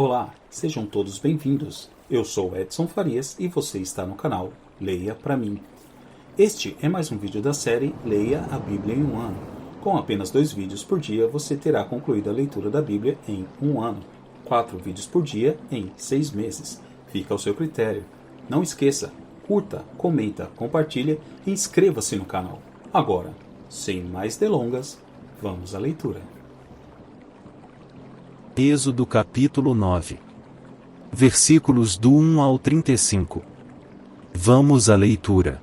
Olá, sejam todos bem-vindos. Eu sou Edson Farias e você está no canal Leia Pra Mim. Este é mais um vídeo da série Leia a Bíblia em um ano. Com apenas 2 vídeos por dia, você terá concluído a leitura da Bíblia em um ano. 4 vídeos por dia em 6 meses. Fica ao seu critério. Não esqueça, curta, comenta, compartilha e inscreva-se no canal. Agora, sem mais delongas, vamos à leitura. Êxodo capítulo 9. Versículos do 1 ao 35. Vamos à leitura.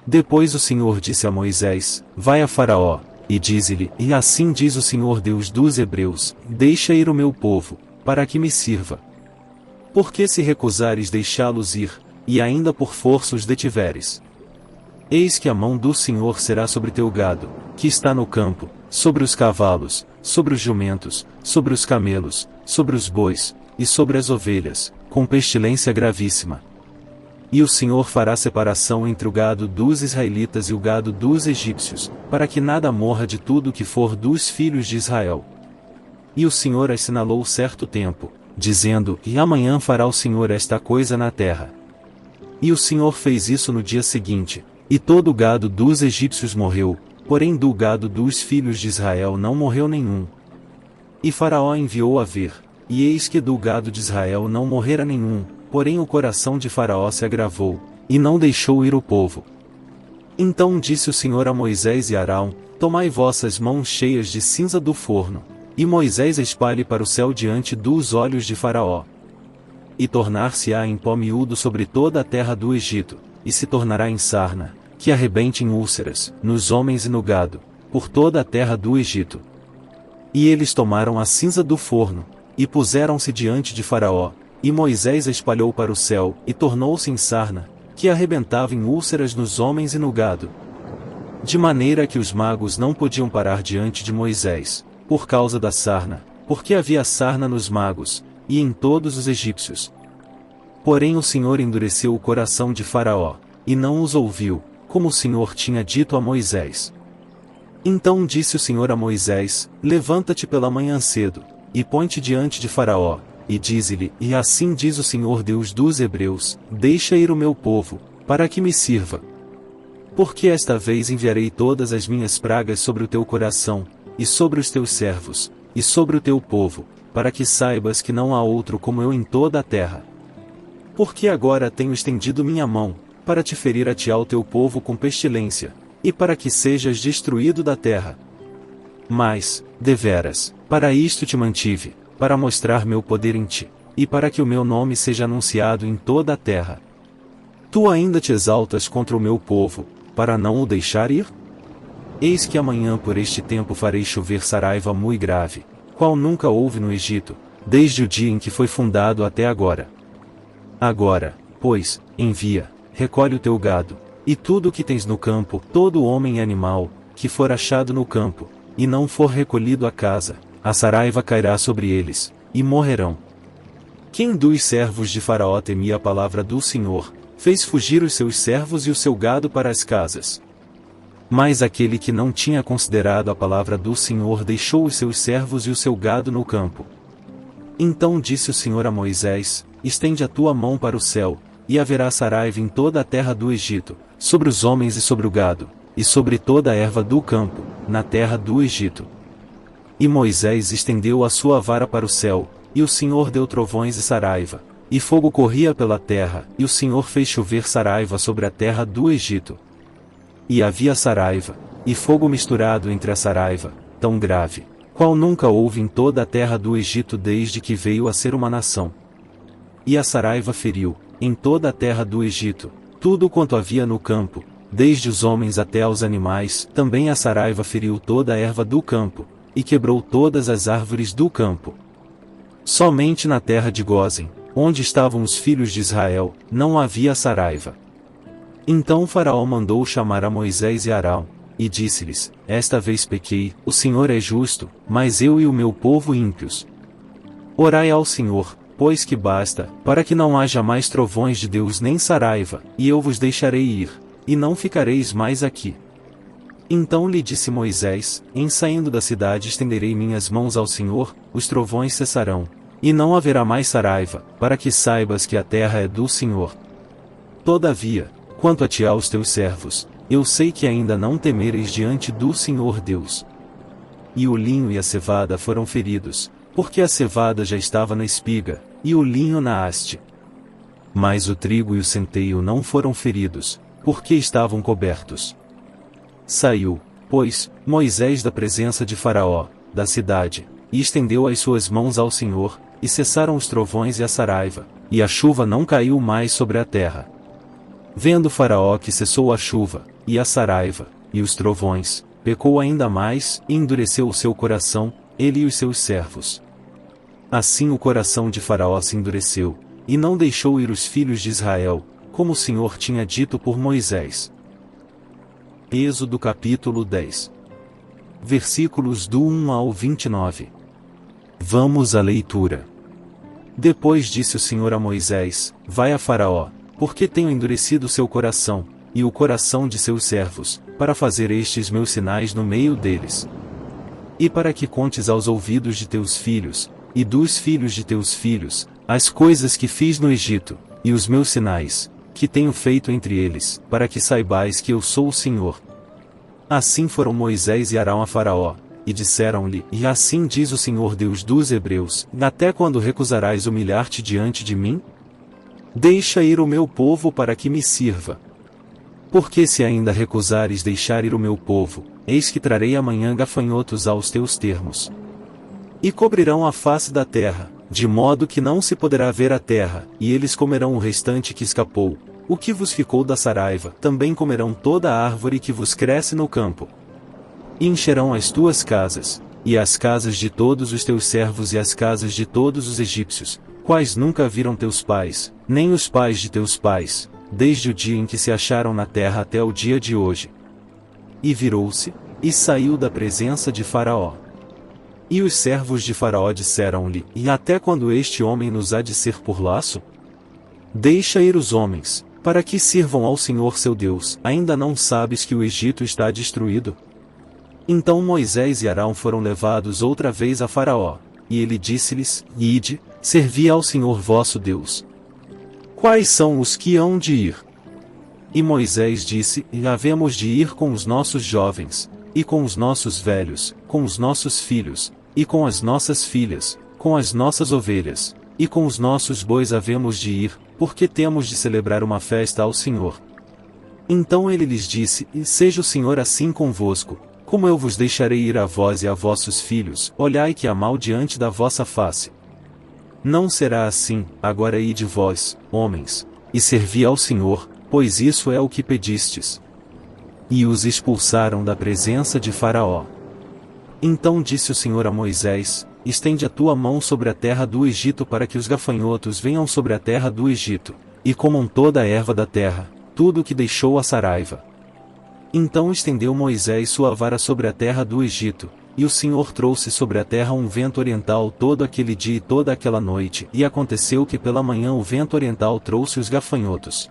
Depois o Senhor disse a Moisés: Vai a Faraó, e dize-lhe: E assim diz o Senhor Deus dos Hebreus: Deixa ir o meu povo, para que me sirva. Porque se recusares deixá-los ir, e ainda por força os detiveres, eis que a mão do Senhor será sobre teu gado, que está no campo, sobre os cavalos, sobre os jumentos, sobre os camelos, sobre os bois, e sobre as ovelhas, com pestilência gravíssima. E o Senhor fará separação entre o gado dos israelitas e o gado dos egípcios, para que nada morra de tudo que for dos filhos de Israel. E o Senhor assinalou certo tempo, dizendo: E amanhã fará o Senhor esta coisa na terra. E o Senhor fez isso no dia seguinte, e todo o gado dos egípcios morreu, porém do gado dos filhos de Israel não morreu nenhum. E Faraó enviou a ver, e eis que do gado de Israel não morrera nenhum, porém o coração de Faraó se agravou, e não deixou ir o povo. Então disse o Senhor a Moisés e Arão: Tomai vossas mãos cheias de cinza do forno, e Moisés espalhe para o céu diante dos olhos de Faraó. E tornar-se-á em pó miúdo sobre toda a terra do Egito, e se tornará em sarna, que arrebente em úlceras, nos homens e no gado, por toda a terra do Egito. E eles tomaram a cinza do forno, e puseram-se diante de Faraó, e Moisés a espalhou para o céu, e tornou-se em sarna, que arrebentava em úlceras nos homens e no gado. De maneira que os magos não podiam parar diante de Moisés, por causa da sarna, porque havia sarna nos magos, e em todos os egípcios. Porém o Senhor endureceu o coração de Faraó, e não os ouviu, como o Senhor tinha dito a Moisés. Então disse o Senhor a Moisés: Levanta-te pela manhã cedo, e põe-te diante de Faraó, e dize-lhe: E assim diz o Senhor Deus dos Hebreus: Deixa ir o meu povo, para que me sirva. Porque esta vez enviarei todas as minhas pragas sobre o teu coração, e sobre os teus servos, e sobre o teu povo, para que saibas que não há outro como eu em toda a terra. Porque agora tenho estendido minha mão, para te ferir a ti ao teu povo com pestilência, e para que sejas destruído da terra. Mas, deveras, para isto te mantive, para mostrar meu poder em ti, e para que o meu nome seja anunciado em toda a terra. Tu ainda te exaltas contra o meu povo, para não o deixar ir? Eis que amanhã por este tempo farei chover saraiva mui grave, qual nunca houve no Egito, desde o dia em que foi fundado até agora. Agora, pois, envia, recolhe o teu gado, e tudo o que tens no campo, todo homem e animal, que for achado no campo, e não for recolhido à casa, a saraiva cairá sobre eles, e morrerão. Quem dos servos de Faraó temia a palavra do Senhor, fez fugir os seus servos e o seu gado para as casas. Mas aquele que não tinha considerado a palavra do Senhor deixou os seus servos e o seu gado no campo. Então disse o Senhor a Moisés: Estende a tua mão para o céu, e haverá saraiva em toda a terra do Egito, sobre os homens e sobre o gado, e sobre toda a erva do campo, na terra do Egito. E Moisés estendeu a sua vara para o céu, e o Senhor deu trovões e saraiva, e fogo corria pela terra, e o Senhor fez chover saraiva sobre a terra do Egito. E havia saraiva, e fogo misturado entre a saraiva, tão grave, qual nunca houve em toda a terra do Egito desde que veio a ser uma nação. E a saraiva feriu, em toda a terra do Egito, tudo quanto havia no campo, desde os homens até aos animais. Também a saraiva feriu toda a erva do campo, e quebrou todas as árvores do campo. Somente na terra de Gósen, onde estavam os filhos de Israel, não havia saraiva. Então Faraó mandou chamar a Moisés e Arão, e disse-lhes: Esta vez pequei, o Senhor é justo, mas eu e o meu povo ímpios. Orai ao Senhor, pois que basta, para que não haja mais trovões de Deus nem saraiva, e eu vos deixarei ir, e não ficareis mais aqui. Então lhe disse Moisés: Em saindo da cidade estenderei minhas mãos ao Senhor, os trovões cessarão, e não haverá mais saraiva, para que saibas que a terra é do Senhor. Todavia, quanto a ti aos teus servos, eu sei que ainda não temereis diante do Senhor Deus. E o linho e a cevada foram feridos, porque a cevada já estava na espiga, e o linho na haste. Mas o trigo e o centeio não foram feridos, porque estavam cobertos. Saiu, pois, Moisés da presença de Faraó, da cidade, e estendeu as suas mãos ao Senhor, e cessaram os trovões e a saraiva, e a chuva não caiu mais sobre a terra. Vendo Faraó que cessou a chuva, e a saraiva, e os trovões, pecou ainda mais, e endureceu o seu coração, ele e os seus servos. Assim o coração de Faraó se endureceu, e não deixou ir os filhos de Israel, como o Senhor tinha dito por Moisés. Êxodo capítulo 10. Versículos do 1 ao 29. Vamos à leitura. Depois disse o Senhor a Moisés: Vai a Faraó, porque tenho endurecido seu coração, e o coração de seus servos, para fazer estes meus sinais no meio deles. E para que contes aos ouvidos de teus filhos, e dos filhos de teus filhos, as coisas que fiz no Egito, e os meus sinais, que tenho feito entre eles, para que saibais que eu sou o Senhor. Assim foram Moisés e Arão a Faraó, e disseram-lhe: E assim diz o Senhor Deus dos Hebreus: Até quando recusarás humilhar-te diante de mim? Deixa ir o meu povo para que me sirva. Porque se ainda recusares deixar ir o meu povo, eis que trarei amanhã gafanhotos aos teus termos. E cobrirão a face da terra, de modo que não se poderá ver a terra, e eles comerão o restante que escapou. O que vos ficou da saraiva, também comerão toda a árvore que vos cresce no campo. E encherão as tuas casas, e as casas de todos os teus servos e as casas de todos os egípcios, quais nunca viram teus pais, nem os pais de teus pais, desde o dia em que se acharam na terra até o dia de hoje. E virou-se, e saiu da presença de Faraó. E os servos de Faraó disseram-lhe: E até quando este homem nos há de ser por laço? Deixa ir os homens, para que sirvam ao Senhor seu Deus. Ainda não sabes que o Egito está destruído? Então Moisés e Arão foram levados outra vez a Faraó, e ele disse-lhes: Ide, servi ao Senhor vosso Deus. Quais são os que hão de ir? E Moisés disse: Havemos de ir com os nossos jovens, e com os nossos velhos, com os nossos filhos, e com as nossas filhas, com as nossas ovelhas, e com os nossos bois havemos de ir, porque temos de celebrar uma festa ao Senhor. Então ele lhes disse: Seja o Senhor assim convosco, como eu vos deixarei ir a vós e a vossos filhos, olhai que há mal diante da vossa face. Não será assim, agora ide vós, homens, e servi ao Senhor, pois isso é o que pedistes. E os expulsaram da presença de Faraó. Então disse o Senhor a Moisés: Estende a tua mão sobre a terra do Egito para que os gafanhotos venham sobre a terra do Egito, e comam toda a erva da terra, tudo o que deixou a saraiva. Então estendeu Moisés sua vara sobre a terra do Egito, e o Senhor trouxe sobre a terra um vento oriental todo aquele dia e toda aquela noite, e aconteceu que pela manhã o vento oriental trouxe os gafanhotos.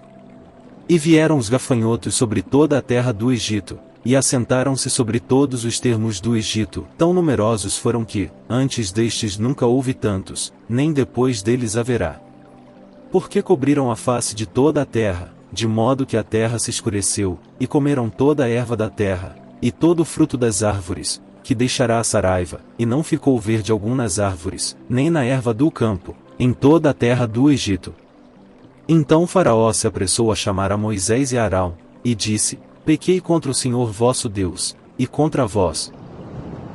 E vieram os gafanhotos sobre toda a terra do Egito, e assentaram-se sobre todos os termos do Egito, tão numerosos foram que, antes destes nunca houve tantos, nem depois deles haverá. Porque cobriram a face de toda a terra, de modo que a terra se escureceu, e comeram toda a erva da terra, e todo o fruto das árvores, que deixará a saraiva, e não ficou verde algum nas árvores, nem na erva do campo, em toda a terra do Egito. Então Faraó se apressou a chamar a Moisés e a Arão, e disse: Pequei contra o Senhor vosso Deus, e contra vós.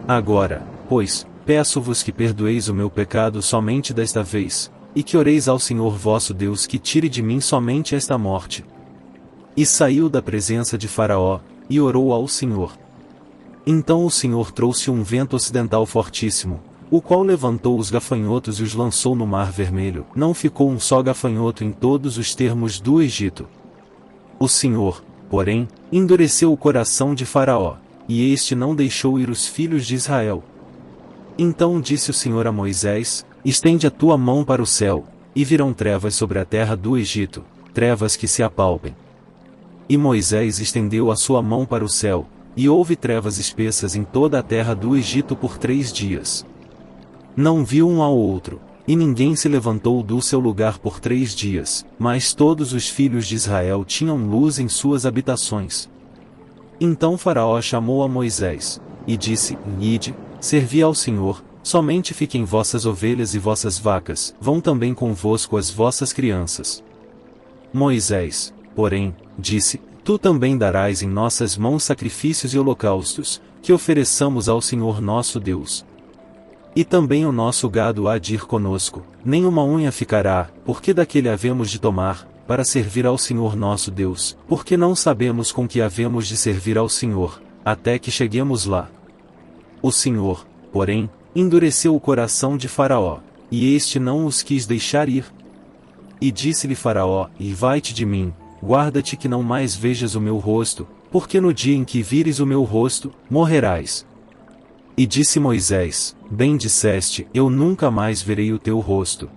Agora, pois, peço-vos que perdoeis o meu pecado somente desta vez, e que oreis ao Senhor vosso Deus que tire de mim somente esta morte. E saiu da presença de Faraó, e orou ao Senhor. Então o Senhor trouxe um vento ocidental fortíssimo, o qual levantou os gafanhotos e os lançou no Mar Vermelho. Não ficou um só gafanhoto em todos os termos do Egito. O Senhor, porém, endureceu o coração de Faraó, e este não deixou ir os filhos de Israel. Então disse o Senhor a Moisés: Estende a tua mão para o céu, e virão trevas sobre a terra do Egito, trevas que se apalpem. E Moisés estendeu a sua mão para o céu, e houve trevas espessas em toda a terra do Egito por 3 dias. Não viu um ao outro, E ninguém se levantou do seu lugar por 3 dias, mas todos os filhos de Israel tinham luz em suas habitações. Então Faraó chamou a Moisés, e disse: Ide, servi ao Senhor, somente fiquem vossas ovelhas e vossas vacas, vão também convosco as vossas crianças. Moisés, porém, disse: Tu também darás em nossas mãos sacrifícios e holocaustos, que ofereçamos ao Senhor nosso Deus. E também o nosso gado há de ir conosco, nem uma unha ficará, porque daquele havemos de tomar, para servir ao Senhor nosso Deus, porque não sabemos com que havemos de servir ao Senhor, até que cheguemos lá. O Senhor, porém, endureceu o coração de Faraó, e este não os quis deixar ir. E disse-lhe Faraó: E vai-te de mim, guarda-te que não mais vejas o meu rosto, porque no dia em que vires o meu rosto, morrerás. E disse Moisés: Bem disseste, eu nunca mais verei o teu rosto.